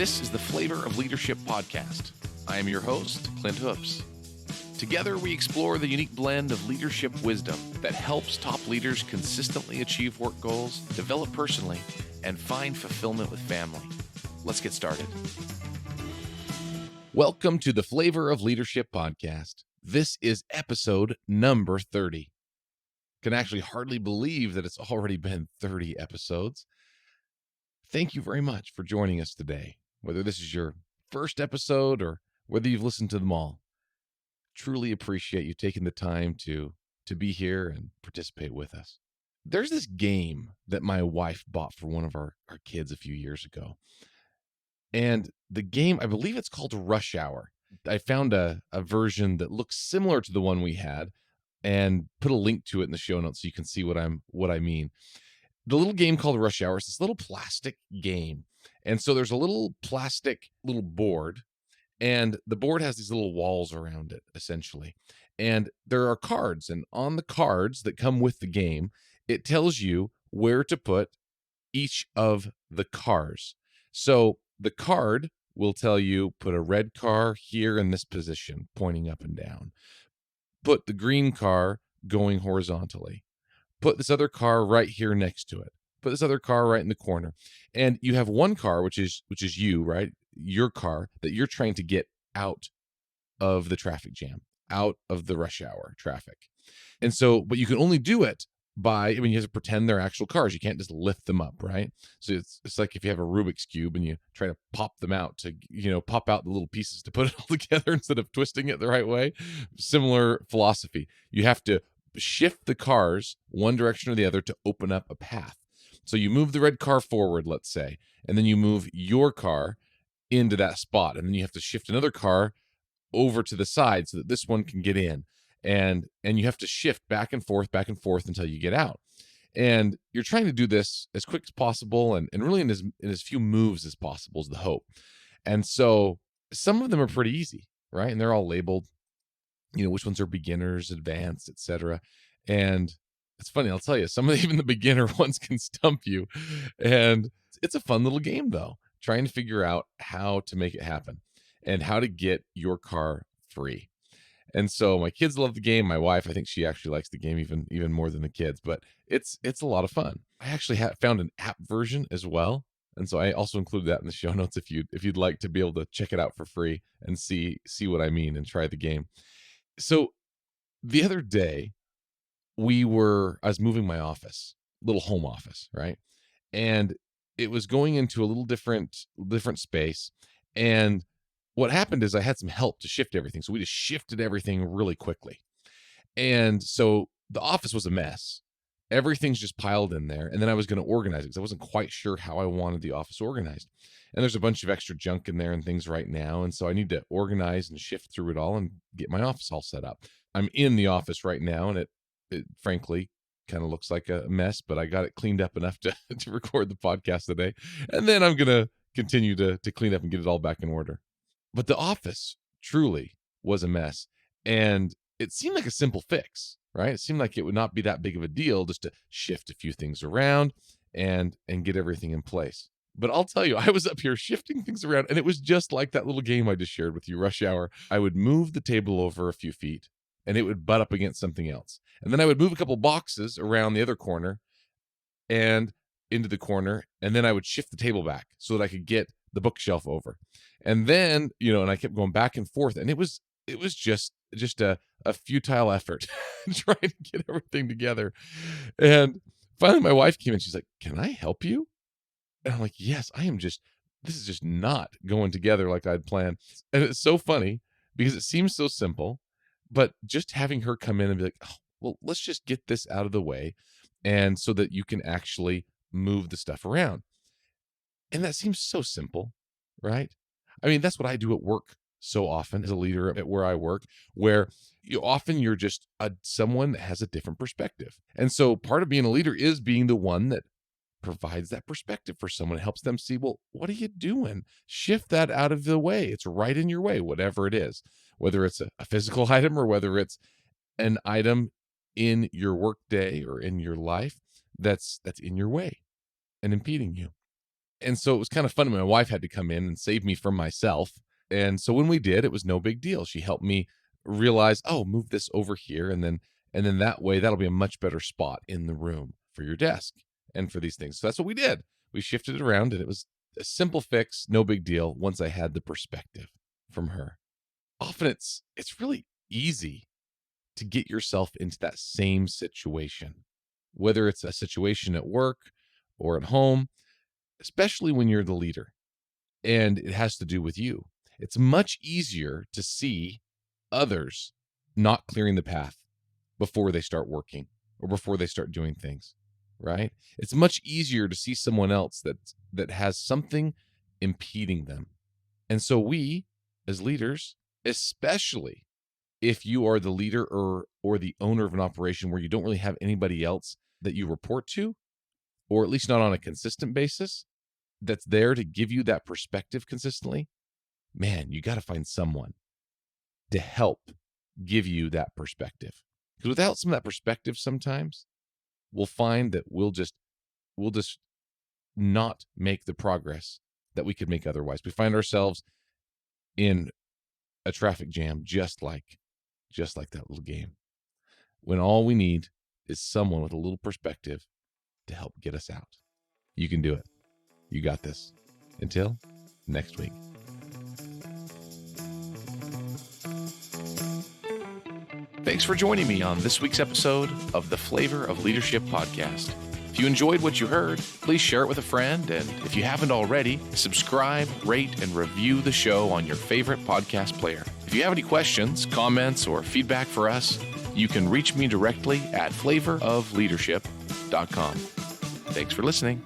This is the Flavor of Leadership podcast. I am your host, Clint Hoops. Together, we explore the unique blend of leadership wisdom that helps top leaders consistently achieve work goals, develop personally, and find fulfillment with family. Let's get started. Welcome to the Flavor of Leadership podcast. This is episode number 30. Can actually hardly believe that it's already been 30 episodes. Thank you very much for joining us today, whether this is your first episode or whether you've listened to them all. Truly appreciate you taking the time to be here and participate with us. There's this game that my wife bought for one of our kids a few years ago. And the game, I believe it's called Rush Hour. I found a version that looks similar to the one we had and put a link to it in the show notes so you can see what I mean. The little game called Rush Hour is this little plastic game. And so there's a little plastic little board, and the board has these little walls around it, essentially. And there are cards, and on the cards that come with the game, it tells you where to put each of the cars. So the card will tell you, put a red car here in this position, pointing up and down. Put the green car going horizontally. Put this other car right here next to it. Put this other car right in the corner. And you have one car, which is you, right? Your car that you're trying to get out of the traffic jam, out of the rush hour traffic. And so, but you can only do it by, you have to pretend they're actual cars. You can't just lift them up, right? So it's like if you have a Rubik's Cube and you try to pop them out to, pop out the little pieces to put it all together instead of twisting it the right way. Similar philosophy. You have to shift the cars one direction or the other to open up a path. So you move the red car forward, let's say, and then you move your car into that spot. And then you have to shift another car over to the side so that this one can get in. And you have to shift back and forth until you get out. And you're trying to do this as quick as possible and really in as few moves as possible is the hope. And so some of them are pretty easy, right? And they're all labeled, which ones are beginners, advanced, etc. And it's funny, I'll tell you, some of even the beginner ones can stump you. And it's a fun little game, though, trying to figure out how to make it happen and how to get your car free. And so my kids love the game. My wife, I think she actually likes the game even more than the kids, but it's a lot of fun. I actually found an app version as well. And so I also included that in the show notes if you'd like to be able to check it out for free and see what I mean and try the game. So the other day I was moving my office, little home office, right? And it was going into a little different space. And what happened is I had some help to shift everything. So we just shifted everything really quickly. And so the office was a mess. Everything's just piled in there. And then I was going to organize it because I wasn't quite sure how I wanted the office organized. And there's a bunch of extra junk in there and things right now. And so I need to organize and shift through it all and get my office all set up. I'm in the office right now, and it frankly kind of looks like a mess, but I got it cleaned up enough to record the podcast today. And then I'm going to continue to clean up and get it all back in order. But the office truly was a mess. And it seemed like a simple fix, right? It seemed like it would not be that big of a deal just to shift a few things around and get everything in place. But I'll tell you, I was up here shifting things around, and it was just like that little game I just shared with you, Rush Hour. I would move the table over a few feet, and it would butt up against something else. And then I would move a couple boxes around the other corner and into the corner, and then I would shift the table back so that I could get the bookshelf over. And then, and I kept going back and forth, and it was just a futile effort trying to get everything together. And finally my wife came in, she's like, "Can I help you?" And I'm like, "Yes, this is just not going together like I'd planned." And it's so funny because it seems so simple, but just having her come in and be like, "Oh, well, let's just get this out of the way." And so that you can actually move the stuff around. And that seems so simple, right? I mean, that's what I do at work so often as a leader at where I work, where you're just someone that has a different perspective. And so part of being a leader is being the one that provides that perspective for someone, helps them see, well, what are you doing? Shift that out of the way. It's right in your way, whatever it is, whether it's a physical item or whether it's an item in your work day or in your life that's in your way and impeding you. And so it was kind of funny. My wife had to come in and save me from myself. And so when we did, it was no big deal. She helped me realize, oh, move this over here. And then that way, that'll be a much better spot in the room for your desk and for these things. So that's what we did. We shifted it around, and it was a simple fix, no big deal, once I had the perspective from her. Often it's really easy to get yourself into that same situation, whether it's a situation at work or at home, especially when you're the leader and it has to do with you. It's much easier to see others not clearing the path before they start working or before they start doing things, right? It's much easier to see someone else that has something impeding them. And so we, as leaders, especially if you are the leader or the owner of an operation where you don't really have anybody else that you report to, or at least not on a consistent basis, that's there to give you that perspective consistently, man, you got to find someone to help give you that perspective. Because without some of that perspective, sometimes we'll find that we'll just not make the progress that we could make otherwise. We find ourselves in a traffic jam, just like that little game, when all we need is someone with a little perspective to help get us out. You can do it. You got this. Until next week. Thanks for joining me on this week's episode of the Flavor of Leadership podcast. If you enjoyed what you heard, please share it with a friend. And if you haven't already, subscribe, rate, and review the show on your favorite podcast player. If you have any questions, comments, or feedback for us, you can reach me directly at flavorofleadership.com. Thanks for listening.